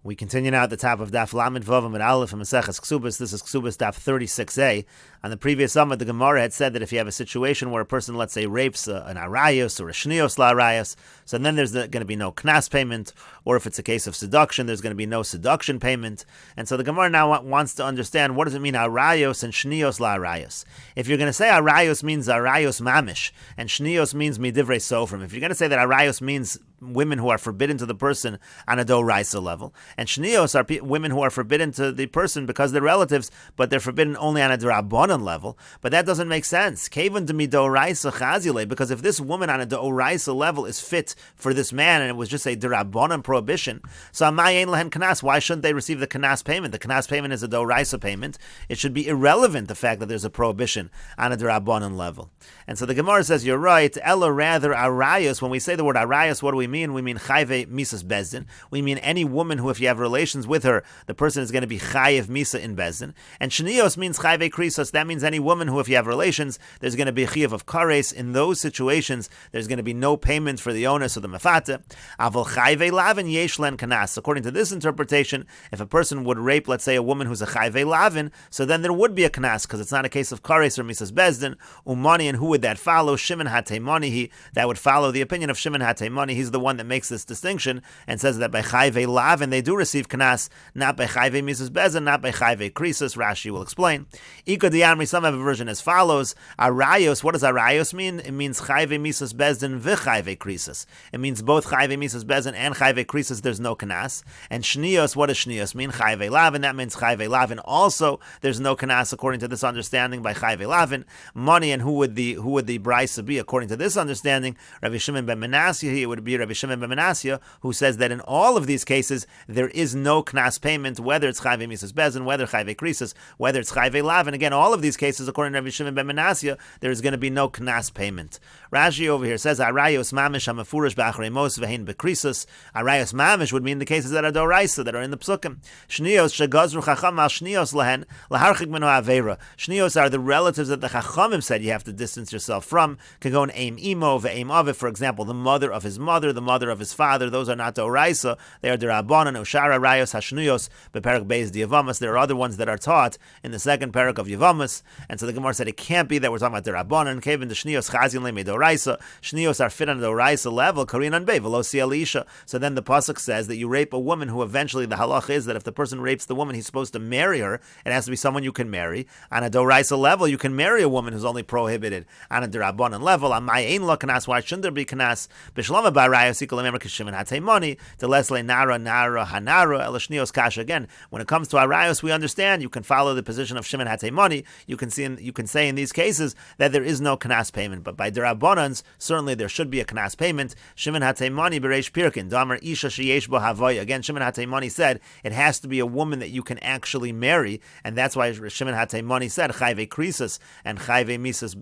We continue now at the top of Daf Lamed Vav Amud Aleph and Mesechet Kesubos. This is Kesubos Daf 36a. On the previous Amud, the Gemara had said that if you have a situation where a person, let's say, rapes an arayos or a shnios la'arayos, so then there's going to be no knas payment, or if it's a case of seduction, there's going to be no seduction payment. And so the Gemara now wants to understand, what does it mean arayos and shnios la'arayos? If you're going to say arayos means arayos mamish, and shnios means midivrei sofrim, if you're going to say that arayos means women who are forbidden to the person on a doraisa level, and shnios are women who are forbidden to the person because they're relatives, but they're forbidden only on a drabonon level. But that doesn't make sense. Kaven to mi doraisa chazile, because if this woman on a doraisa level is fit for this man, and it was just a drabonon prohibition, so amayin lehen kanas, why shouldn't they receive the kanas payment? The kanas payment is a doraisa payment. It should be irrelevant, the fact that there's a prohibition on a drabonon level. And so the Gemara says, you're right, ella rather arayos, when we say the word arayos, what do we mean? We mean chayve misas bezdin. We mean any woman who, if you have relations with her, the person is going to be chayev misa in bezdin. And shnios means chayve krisos. That means any woman who, if you have relations, there's going to be a chayev of kares. In those situations, there's going to be no payment for the onus of the mafata. Aval chayve lavin yesh len kanas. According to this interpretation, if a person would rape, let's say, a woman who's a chayve lavin, so then there would be a kanas, because it's not a case of kares or misas bezdin. Umani, and who would that follow? Shimon hateimani. That would follow the opinion of Shimon hateimani. He's the one that makes this distinction and says that by chayve lavin they do receive kanas, not by chayve misas bezdin, not by chayve krisos. Rashi will explain. Ika diamri, some have a version as follows. Arayos, what does arayos mean? It means chayve misas bezdin v'chayve krisos. It means both chayve misas bezdin and chayve krisos. There's no kanas. And shnios, what does shnios mean? Chayve lavin. That means chayve lavin also. There's no kanas according to this understanding by chayve lavin. Money, and who would the brisa be according to this understanding? Rabbi Shimon ben Menashe. It would be Rabbi Shimon ben Menashe, who says that in all of these cases there is no knas payment, whether it's chayve misas bezdin, whether chayve krisos, whether it's chayve lavin. Again, all of these cases, according to Rabbi Shimon ben Menashe, there is going to be no knas payment. Rashi over here says arayos mamish hamafurish ba'achrei mos ve'hein bekrisos. Arayos mamish would mean the cases that are doraisa, that are in the psukim. Shnios shegazru chacham al shnios lehen laharchik mino avera. Shnios are the relatives that the chachamim said you have to distance yourself from. Can go in aim imo ve'aim ave, for example, the mother of his mother, the mother of his father. Those are not doraisa. They are derabanan. Ushara rayos hashnuyos beperak beis di Yavamas. There are other ones that are taught in the second parak of Yavamas. And so the Gemara said it can't be that we're talking about derabanan. Kevin the shnios chazin le doraisa. Shnios are fit on the doraisa level. Karin an bei velosi alisha. So then the pasuk says that you rape a woman who eventually the halach is that if the person rapes the woman, he's supposed to marry her. It has to be someone you can marry. On a doraisa level, you can marry a woman who's only prohibited on a derabanan level. On my ain lo kanas, why shouldn't there be kanas? Bishlama barayos ikol emer kishimon hateimoni to lesle nara hanara elashnios kasha. Again, when it comes to arayos, we understand you can follow the position of Shimon hateimoni. You can say in these cases that there is no kanas payment, but by derabbanans, certainly there should be a kanas payment. Shimon hateimoni bereish pirkin damar isha sheyesh bo havoya. Again, Shimon hateimoni said it has to be a woman that you can actually marry, and that's why Shimon hateimoni said chayve krisos and chayve misas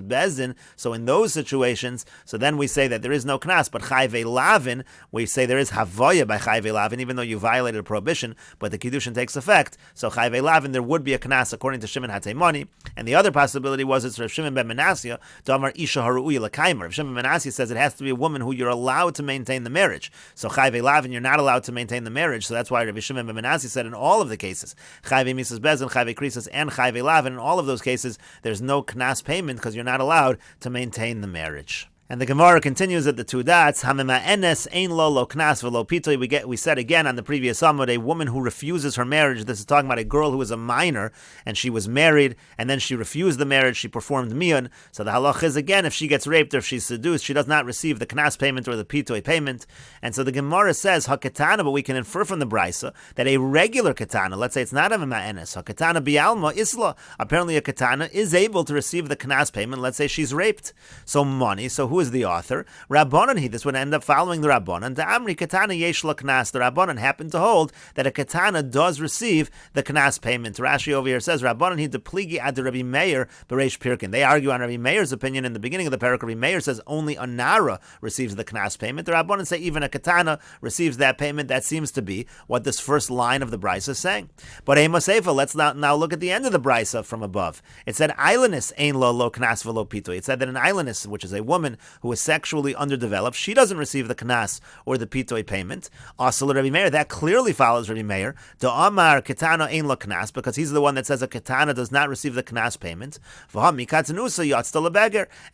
bezdin. So in those situations, so then we say that there is no knas, but chayve lavin, we say there is havoya by chayve lavin, even though you violated a prohibition, but the kiddushin takes effect. So chayve lavin, there would be a knas according to Shimon hateimoni. And the other possibility was it's Rav Shimon ben Menashe, damar isha haru'uya l'kaimer. Rav Shimon ben Menashe says it has to be a woman who you're allowed to maintain the marriage. So chayve lavin, you're not allowed to maintain the marriage. So that's why Rav Shimon ben Menashe said in all of the cases, chayve misas bezdin, chayve krisos, and chayve lavin, in all of those cases, there's no knas payment because you're not allowed to maintain the marriage. And the Gemara continues at the two dots. Hamema enes ein lo knas v'lo pitoi. We said again on the previous Amud, a woman who refuses her marriage. This is talking about a girl who was a minor and she was married and then she refused the marriage. She performed miyun. So the halach is again, if she gets raped or if she's seduced, she does not receive the knas payment or the pitoi payment. And so the Gemara says haketana, but we can infer from the brisa that a regular ketana, let's say it's not a hamema enes, haketana bialma isla. Apparently a ketana is able to receive the knas payment. Let's say she's raped. So money. So who is the author? Rabbanan, this would end up following the Rabbanan. The Amri Katana Yesh La Knas. The Rabbanan happened to hold that a Katana does receive the Knas payment. Rashi over here says, Rabbanan he depligi ad Rabbi Meir Bereish Pirkin. They argue on Rabbi Meir's opinion in the beginning of the parak. Rabbi Meir says only a Nara receives the Knas payment. The Rabbanan say even a Katana receives that payment. That seems to be what this first line of the Brisa is saying. But Ema Seifa, let's now look at the end of the Brisa from above. It said, Eilinus ein lo Knas v'lo pitoi. It said that an Eilinus, which is a woman who is sexually underdeveloped, she doesn't receive the knas or the pitoi payment. Asal Rabbi Meir, that clearly follows Rabbi Meir. The Amar Ketana ein lo knas, because he's the one that says a ketana does not receive the knas payment.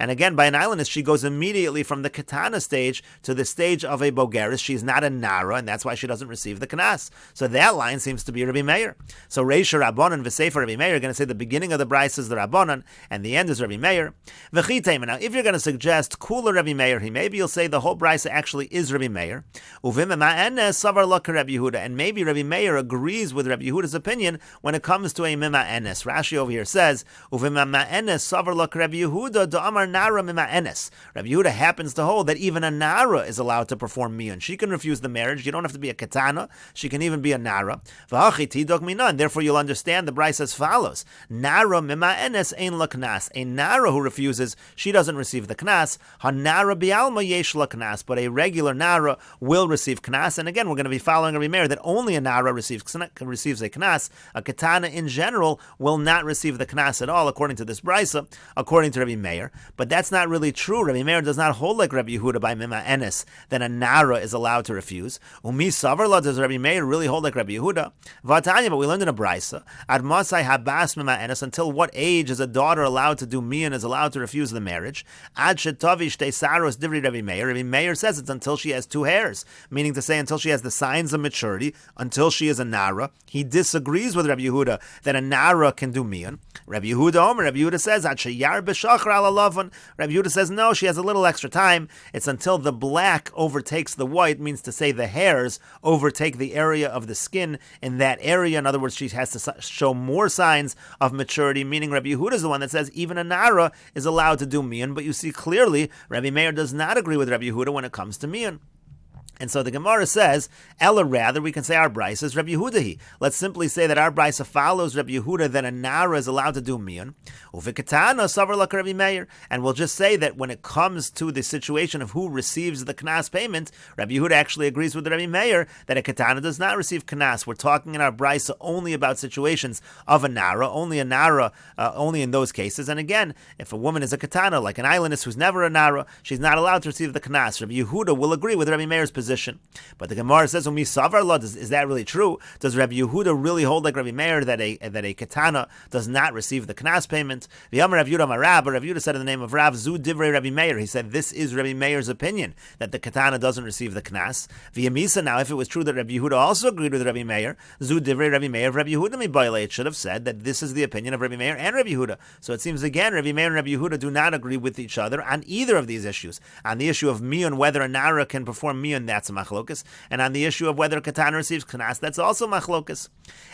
And again, by an islandess, she goes immediately from the ketana stage to the stage of a bogeris. She's not a nara, and that's why she doesn't receive the knas. So that line seems to be Rabbi Meir. So Reisha Rabbanan v'Sefer Rabbi Meir are going to say the beginning of the Bryce is the Rabbanan, and the end is Rabbi Meir. Now, if you're going to suggest Kula Rabbi Meir, maybe you'll say the whole Bryce actually is Rabbi Meir. And maybe Rabbi Meir agrees with Rabbi Yehuda's opinion when it comes to a mima enes. Rashi over here says, Rabbi Yehuda happens to hold that even a nara is allowed to perform miyun. She can refuse the marriage. You don't have to be a ketana. She can even be a nara. Therefore, you'll understand the Bryce as follows: Nara mima enes ein la knas. A nara who refuses, she doesn't receive the knas. Hanara bialma yesh la knas. But a regular nara will receive knas. And again, we're going to be following a Meir that only a nara receives a knas. A ketana in general will not receive the knas at all, according to this brisa, according to Rabbi Meir. But that's not really true. Rabbi Meir does not hold like Rabbi Yehuda by mima enes, that a nara is allowed to refuse. Umi savarla, does Rabbi Meir really hold like Rabbi Yehuda? Vatanya, but we learned in a brisa, ad masai habas mima enes, until what age is a daughter allowed to do mian, is allowed to refuse the marriage? Ad shetavish te saros divri Rabbi Meir. Rabbi Meir says it's until she has 2 hairs, meaning to say until she has the signs of maturity, until she is a nara. He disagrees with Rabbi Yehuda that a nara can do mian. Rabbi Yehuda says, Ad sheyar b'shachar ala lavan. Rabbi Yehuda says, no, she has a little extra time. It's until the black overtakes the white, means to say the hairs overtake the area of the skin in that area. In other words, she has to show more signs of maturity, meaning Rabbi Yehuda is the one that says even a nara is allowed to do mian. But you see clearly, Rabbi Meir does not agree with Rabbi Yehuda when it comes to mian. And so the Gemara says, Ella, rather, we can say our Bryce is Rabbi Yehudahi. Let's simply say that our Bryce follows Rabbi Yehuda, that a Nara is allowed to do Miyan. Uvikatana savar like Rabbi Meir. And we'll just say that when it comes to the situation of who receives the Knas payment, Rabbi Yehuda actually agrees with Rabbi Meir that a Katana does not receive Knas. We're talking in our Bryce only about situations of a Nara, only in those cases. And again, if a woman is a Katana, like an islandess who's never a Nara, she's not allowed to receive the Knas. Rabbi Yehuda will agree with Rabbi Meir's position. But the Gemara says, is that really true? Does Rabbi Yehuda really hold like Rabbi Meir that a katana does not receive the knas payment? Rav Yehuda said in the name of Rav, Zu Divrei Rabbi Meir. He said this is Rabbi Meir's opinion, that the katana doesn't receive the knas. V'yamisa, now if it was true that Rabbi Yehuda also agreed with Rabbi Meir, Zu Divrei Rabbi Meir, Rabbi Yehuda mibayla, it should have said that this is the opinion of Rabbi Meir and Rabbi Yehuda. So it seems again Rabbi Meir and Rabbi Yehuda do not agree with each other on either of these issues. On the issue of miyun, whether a nara can perform miyun, that's a machlokas, and on the issue of whether a katana receives knas, that's also machlokas.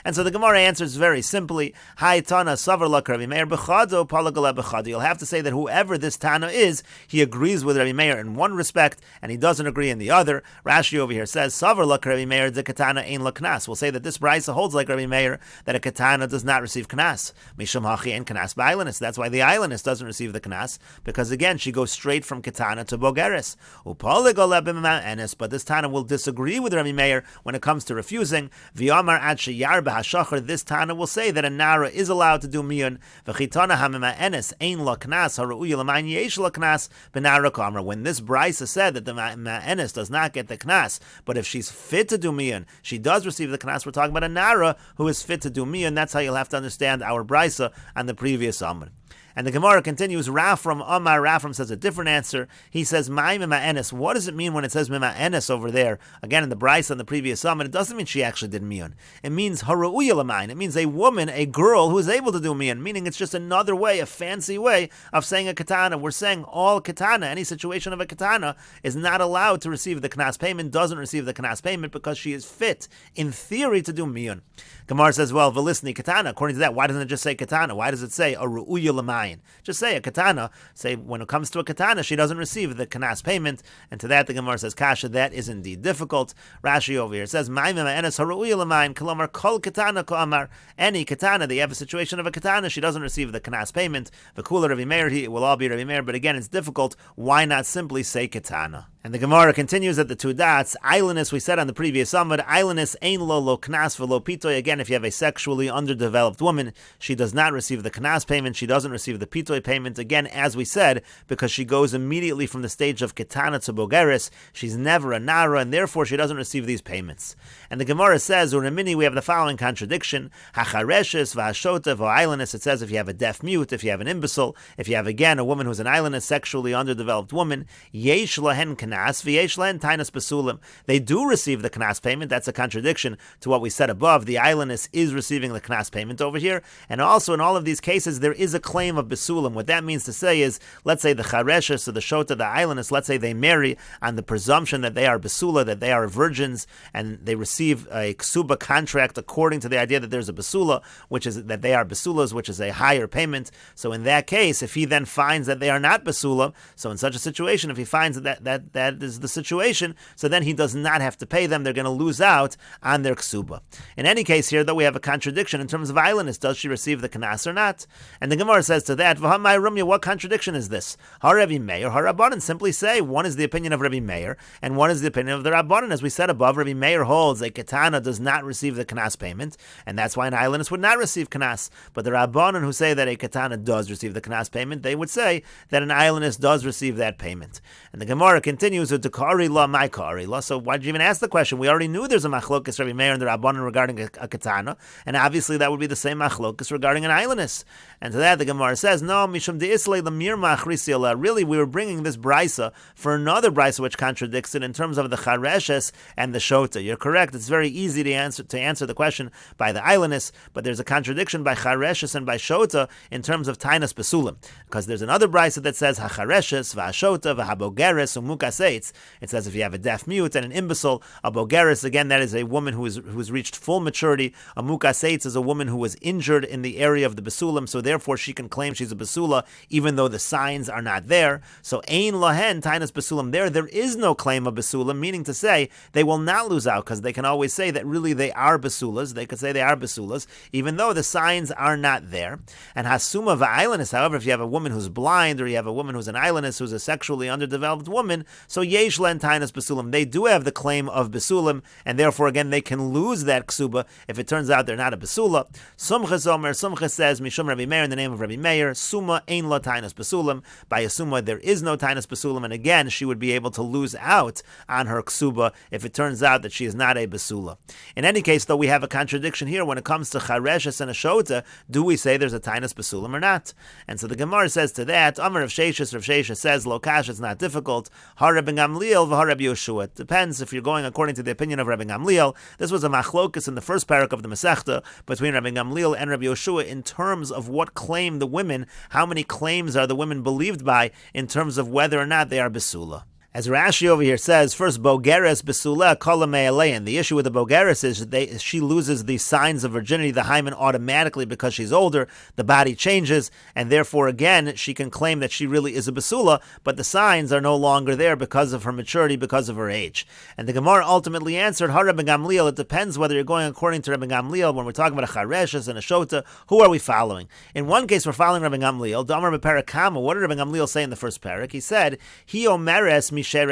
And so the Gemara answers very simply, Hai Tana Savar Lak Rabbi Meir Bechado Palagala Bechado. You'll have to say that whoever this Tana is, he agrees with Rabbi Meir in one respect, and he doesn't agree in the other. Rashi over here says, Savar Lak Rabbi Meir the katana ain la knas. We'll say that this brisa holds like Rabbi Meir, that a katana does not receive knas. Mishum hachi and knas ba'islandess. That's why the islandess doesn't receive the knas, because again, she goes straight from katana to bogeres. But this Tana will disagree with Rabbi Meir when it comes to refusing. V'yamar ad sheyar b'hashachar. This Tana will say that a nara is allowed to do miyun. V'chitana hamima enes ein la knas haru'uy l'mayin yesh la knas b'nara kamra. When this brisa said that the ma'enes does not get the knas, but if she's fit to do miyun, she does receive the knas. We're talking about a nara who is fit to do miyun. That's how you'll have to understand our brisa on the previous amud. And the Gemara continues, Rafram says a different answer. He says, Mai mima enes. What does it mean when it says mima enes over there? Again, in the Bryce on the previous summit, it doesn't mean she actually did miyun. It means haru'uya l'mayin. It means a woman, a girl who is able to do miyun, meaning it's just another way, a fancy way of saying a katana. We're saying all katana, any situation of a katana, is not allowed to receive the knas payment, doesn't receive the knas payment because she is fit, in theory, to do miyun. Gemara says, well, velisni katana. According to that, why doesn't it just say katana? Why does it say haru'uya l'mayin? Just say a katana. Say when it comes to a katana, she doesn't receive the kanas payment. And to that the Gemara says, Kasha, that is indeed difficult. Rashi over here says, Kalomar kol katana ko'amar. Any katana, they have a situation of a katana, she doesn't receive the kanas payment. The cooler Rabbi Meir, it will all be Rabbi Meir, but again, it's difficult. Why not simply say katana? And the Gemara continues at the two dots. Eilinus, we said on the previous Amud, Eilinus ein lo knas v'lo pitoy. Again, if you have a sexually underdeveloped woman, she does not receive the knas payment, she doesn't receive the pitoy payment. Again, as we said, because she goes immediately from the stage of ketana to bogeris, she's never a nara, and therefore she doesn't receive these payments. And the Gemara says, Uramini, we have the following contradiction. Hachareshes v'ashota v'eilinus. It says if you have a deaf mute, if you have an imbecile, if you have again a woman who's an eilinus, sexually underdeveloped woman, yesh lahen knas. They do receive the knas payment. That's a contradiction to what we said above. The eilinus is receiving the knas payment over here. And also in all of these cases, there is a claim of besulim. What that means to say is, let's say the chareshes or the shota, the eilinus, let's say they marry on the presumption that they are besula, that they are virgins, and they receive a ksuba contract according to the idea that there's a besula, which is that they are besulas, which is a higher payment. So in that case, if he then finds that they are not besula, so in such a situation, if he finds that is the situation, so then he does not have to pay them. They're going to lose out on their ksuba. In any case, here though we have a contradiction in terms of eilinus. Does she receive the knas or not? And the Gemara says to that, what contradiction is this? Rabbi Meir, Rabbanan simply say one is the opinion of Rabbi Meir and one is the opinion of the Rabbanan. As we said above, Rabbi Meir holds a ketana does not receive the knas payment, and that's why an eilinus would not receive knas. But the Rabbanan who say that a ketana does receive the knas payment, they would say that an eilinus does receive that payment. And the Gemara continues, so why did you even ask the question? We already knew there's a machlokas Rabbi Meir and the Rabbanan regarding a ketana, and obviously that would be the same machlokas regarding an eilinus. And to that the Gemara says, no, mishum de'islei lamir machrisiala. Really, we were bringing this brisa for another brisa which contradicts it in terms of the chareshes and the shota. You're correct. It's very easy to answer the question by the eilinus, but there's a contradiction by chareshes and by shota in terms of tainas besulim, because there's another brisa that says hachareshes v'ashota v'habogeres umukaseitz. It says if you have a deaf mute and an imbecile, a bogeres, again, that is a woman who's reached full maturity. A mukaseitz is a woman who was injured in the area of the besulim, so therefore she can claim she's a besula even though the signs are not there. So ein lahen tainas besulim, there is no claim of besulim, meaning to say they will not lose out, because they can always say that really they are besulas. They could say they are besulas even though the signs are not there. And hasuma va'eilinus, however, if you have a woman who's blind or you have a woman who's an eilinus who's a sexually underdeveloped woman, so yesh len tainas besulim, they do have the claim of besulim, and therefore again they can lose that ksuba if it turns out they're not a besula. Sumcha says mishum Rabbi Meir, in the name of Rabbi Meir, suma ein la tainas besulim. By a suma there is no tainas besulim, and again she would be able to lose out on her ksuba if it turns out that she is not a besula. In any case, though, we have a contradiction here when it comes to chareshes and a shota. Do we say there's a tainas besulim or not? And so the Gemara says to that, Amar Rav Sheshes says, lo kash, it's not difficult. Rabbi Gamliel v'Rabbi Yoshua. It depends if you're going according to the opinion of Rabbi Gamliel. This was a machlokus in the first parak of the Mesechet between Rabbi Gamliel and Rabbi Yoshua in terms of what claim the women, how many claims are the women believed by in terms of whether or not they are besula. As Rashi over here says, first, bogeres besula kala me'alein. The issue with the bogeres is that she loses the signs of virginity, the hymen, automatically because she's older. The body changes, and therefore, again, she can claim that she really is a besula, but the signs are no longer there because of her maturity, because of her age. And the Gemara ultimately answered, Rabbi Gamliel, it depends whether you're going according to Rabbi Gamliel. When we're talking about a chareshes and a shota, who are we following? In one case, we're following Rabbi Gamliel. Damar beparakama. What did Rabbi Gamliel say in the first parak? He said, Hi omeres Let's say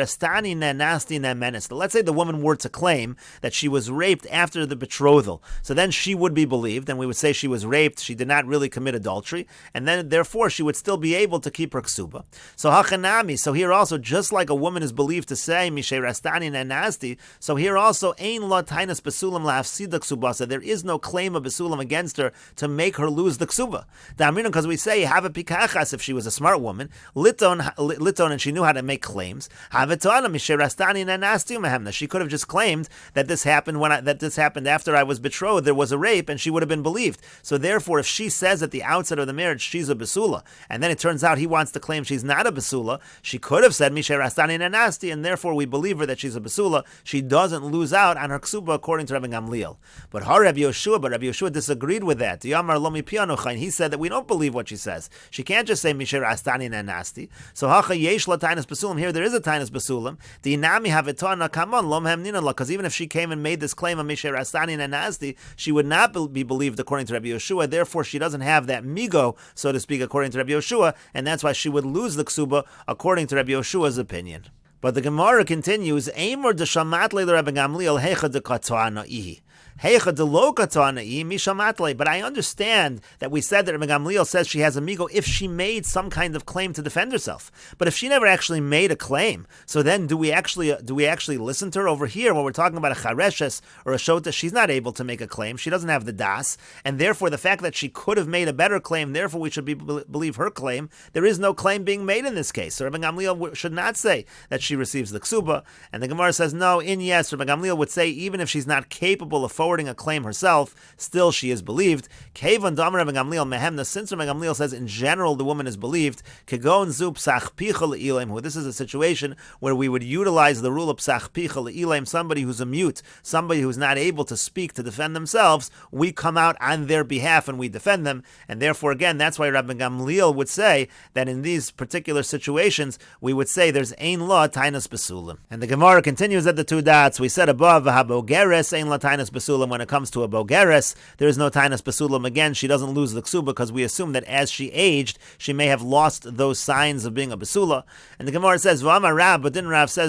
the woman were to claim that she was raped after the betrothal. So then she would be believed, and we would say she was raped, she did not really commit adultery, and then therefore she would still be able to keep her ksuba. So hachanami, so here also, just like a woman is believed to say, so here also, ein la tainas besulam la'afsida ksubasa, there is no claim of besulam against her to make her lose the ksuba. Because we say, have a pikachas, if she was a smart woman, liton, and she knew how to make claims. She could have just claimed that this happened after I was betrothed. There was a rape, and she would have been believed. So therefore, if she says at the outset of the marriage she's a besula, and then it turns out he wants to claim she's not a besula, she could have said misherastani nanasti, and therefore we believe her that she's a besula. She doesn't lose out on her ksuba according to Rabbi Gamliel. But Rabbi Yoshua disagreed with that. He said that we don't believe what she says. She can't just say misherastani nanasti. So hacha yesh la tainas besulam. Here there is a tainas besulam. Because even if she came and made this claim of misherastani nanasti, she would not be believed according to Rabbi Yoshua. Therefore, she doesn't have that migo, so to speak, according to Rabbi Yoshua, and that's why she would lose the ksuba according to Rabbi Yoshua's opinion. But the Gemara continues, Eimor de shamat le Rabbi Gamliel hecha de katana ihi. But I understand that we said that Rabbi Gamliel says she has a migo if she made some kind of claim to defend herself. But if she never actually made a claim, so then do we actually listen to her over here when we're talking about a chareshes or a shota? She's not able to make a claim. She doesn't have the das, and therefore the fact that she could have made a better claim, therefore we should believe her claim. There is no claim being made in this case. So Rabbi Gamliel should not say that she receives the ksuba. And the Gemara says no. Yes, Rabbi Gamliel would say even if she's not capable of forwarding a claim herself, still she is believed. Kevan Damar Rabbi Gamliel mehemna. Since Rabbi Gamliel says in general the woman is believed, kegon zu psach picha le'ilaim. This is a situation where we would utilize the rule of psach picha le'ilaim. Somebody who's a mute, somebody who's not able to speak to defend themselves, we come out on their behalf and we defend them. And therefore, again, that's why Rabbi Gamliel would say that in these particular situations, we would say there's ein la tainas besulim. And the Gemara continues at the two dots. We said above, habogeres ein la tainas besulim. When it comes to a bogeres, there is no tainas besulim. Again, she doesn't lose the ksuba because we assume that as she aged, she may have lost those signs of being a besula. And the Gemara says, "V'amar Rav," but didn't Rav say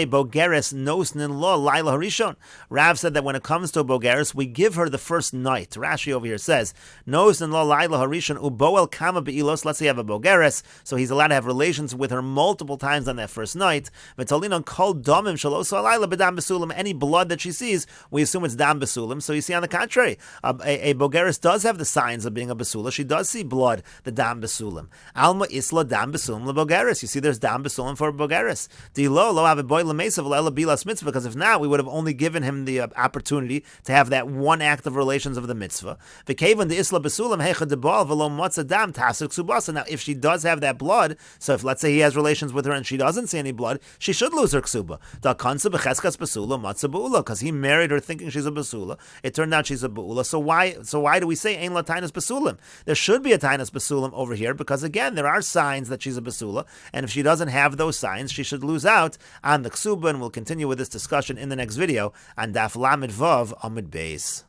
bogeres nosnin lo laila harishon? Rav said that when it comes to a bogeres, we give her the first night. Rashi over here says nosnin lo laila harishon uboel kama beilos. Let's say you have a bogeres, so he's allowed to have relations with her multiple times on that first night. V'talinon kol domim shaloso laila bedam besulim. Any blood that she sees, we assume it's dam besulim. So you see, on the contrary, a bogeres does have the signs of being a besula. She does see blood, the dam besulim. Alma isla dam besulim lebogeres. You see, there's dam besulim for a bogeres. Dilo lo have a boy lemesav le'ela bilas mitzvah. Because if not, we would have only given him the opportunity to have that one act of relations of the mitzvah. V'kevan the isla besulim hecha debal v'lo matza dam tasik subasa. Now, if she does have that blood, so if let's say he has relations with her and she doesn't see any blood, she should lose her ksuba. Da kansa becheskas besula matza beula, because he married her thinking she's a besula. It turned out she's a beula. So why do we say ein la tainas besulim? There should be a tainas besulim over here because again there are signs that she's a besula, and if she doesn't have those signs, she should lose out on the ksuba. And we'll continue with this discussion in the next video on Daf Lamed Vav Amud Beis.